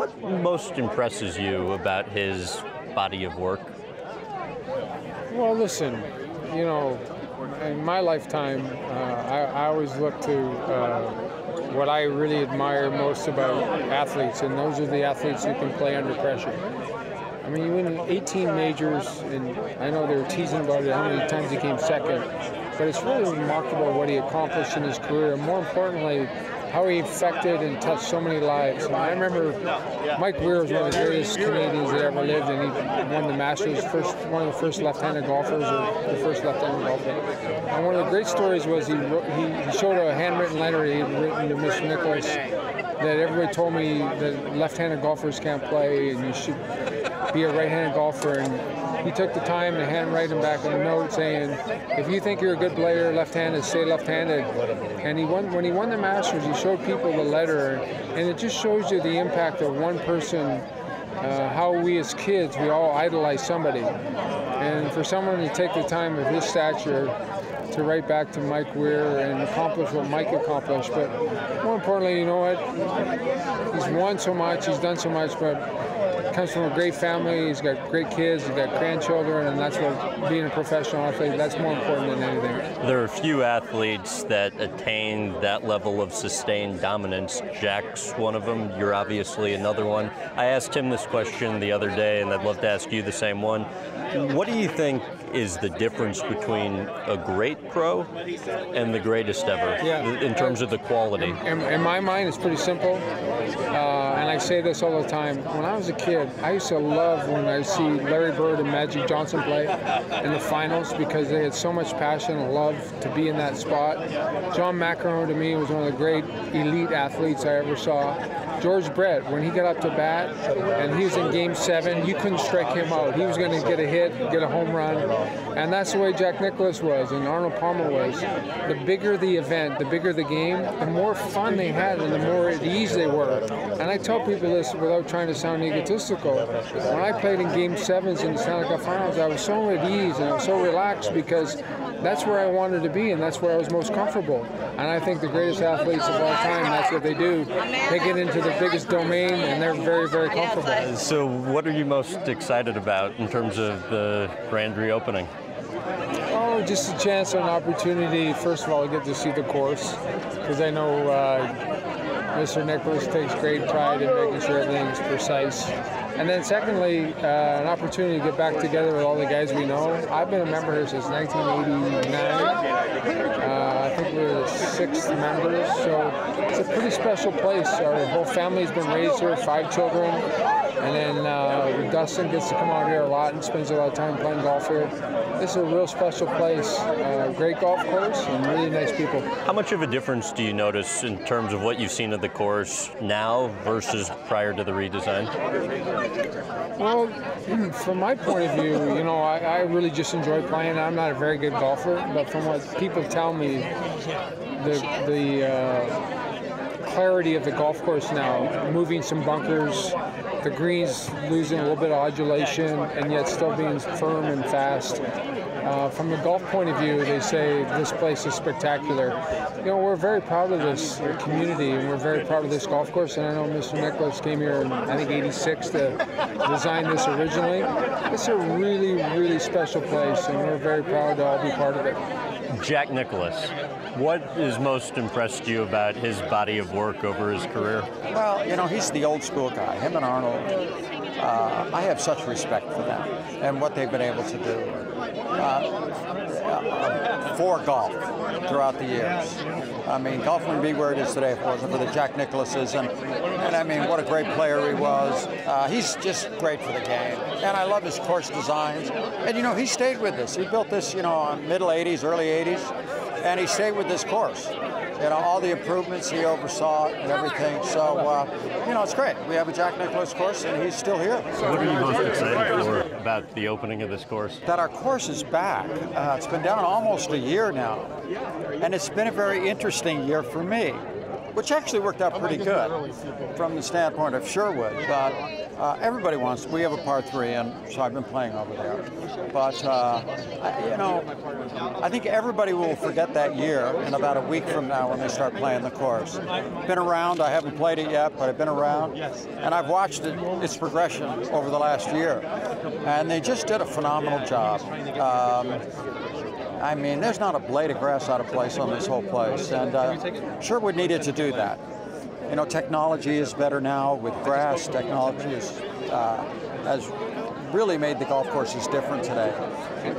What most impresses you about his body of work? Well, listen, you know, in my lifetime, I always look to what I really admire most about athletes, and those are the athletes who can play under pressure. I mean, you win 18 majors, and I know they were teasing about it, how many times he came second, but it's really remarkable what he accomplished in his career, and more importantly, how he affected and touched so many lives. And I remember Mike Weir was one of the greatest Canadians that ever lived, and he won the Masters, one of the first left-handed golfers, or the first left-handed golfer. And one of the great stories was he showed a handwritten letter he had written to Mr. Nicklaus that everybody told me that left-handed golfers can't play and you should be a right-handed golfer. And he took the time to handwrite him back a note saying, if you think you're a good player left-handed, stay left-handed. And when he won the Masters, he showed people the letter, and it just shows you the impact of one person, how we as kids, we all idolize somebody. And for someone to take the time of his stature to write back to Mike Weir and accomplish what Mike accomplished, but more importantly, you know what, he's won so much, he's done so much, but comes from a great family, he's got great kids, he's got grandchildren, and that's what being a professional athlete, that's more important than anything. There are few athletes that attain that level of sustained dominance. Jack's one of them, you're obviously another one. I asked him this question the other day, and I'd love to ask you the same one. What do you think is the difference between a great pro and the greatest ever, in terms of the quality? In my mind, it's pretty simple, and I say this all the time. When I was a kid, I used to love when I see Larry Bird and Magic Johnson play in the finals because they had so much passion and love to be in that spot. John McEnroe, to me, was one of the great elite athletes I ever saw. George Brett, when he got up to bat and he was in Game 7, you couldn't strike him out. He was going to get a hit, get a home run. And that's the way Jack Nicklaus was and Arnold Palmer was. The bigger the event, the bigger the game, the more fun they had and the more at ease they were. And I tell people this without trying to sound egotistical. When I played in Game 7s in the Stanley Cup Finals, I was so at ease and I was so relaxed because that's where I wanted to be and that's where I was most comfortable. And I think the greatest athletes of all time, that's what they do. They get into the biggest domain and they're very, very comfortable. So what are you most excited about in terms of the grand reopening? Oh, just a chance, an opportunity. First of all, I get to see the course because I know Mr. Nicklaus takes great pride in making sure everything's precise. And then secondly, an opportunity to get back together with all the guys we know. I've been a member here since 1989. I think we're the 6th members, so it's a pretty special place. Our whole family's been raised here, 5 children. And then Dustin gets to come out here a lot and spends a lot of time playing golf here. This is a real special place, great golf course and really nice people. How much of a difference do you notice in terms of what you've seen of the course now versus prior to the redesign? Well, from my point of view, you know, I really just enjoy playing. I'm not a very good golfer, but from what people tell me, the clarity of the golf course now, moving some bunkers, the greens losing a little bit of undulation and yet still being firm and fast. From the golf point of view, they say this place is spectacular. You know, we're very proud of this community and we're very proud of this golf course. And I know Mr. Nicklaus came here in, I think, '86 to design this originally. It's a really, really special place and we're very proud to all be part of it. Jack Nicklaus, what has most impressed you about his body of work over his career? Well, you know, he's the old school guy. Him and Arnold, I have such respect for them and what they've been able to do for golf throughout the years. I mean, golf wouldn't be where it is today if it wasn't for the Jack Nicklauses. And I mean, what a great player he was. He's just great for the game. And I love his course designs. And, you know, he stayed with this. He built this, you know, middle 80s, early 80s. And he stayed with this course. You know, all the improvements he oversaw and everything. So, you know, it's great. We have a Jack Nicklaus course, and he's still here. So what are you most excited for about the opening of this course? That our course is back. It's been down almost a year now. And it's been a very interesting year for me. which actually worked out pretty good from the standpoint of Sherwood. But everybody wants. We have a par 3, and so I've been playing over there. But you know, I think everybody will forget that year in about a week from now when they start playing the course. Been around. I haven't played it yet, but I've been around, and I've watched its progression over the last year, and they just did a phenomenal job. I mean, there's not a blade of grass out of place on this whole place, and Sherwood needed to do that. You know, technology is better now with grass. Technology has really made the golf courses different today,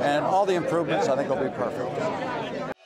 and all the improvements I think will be perfect.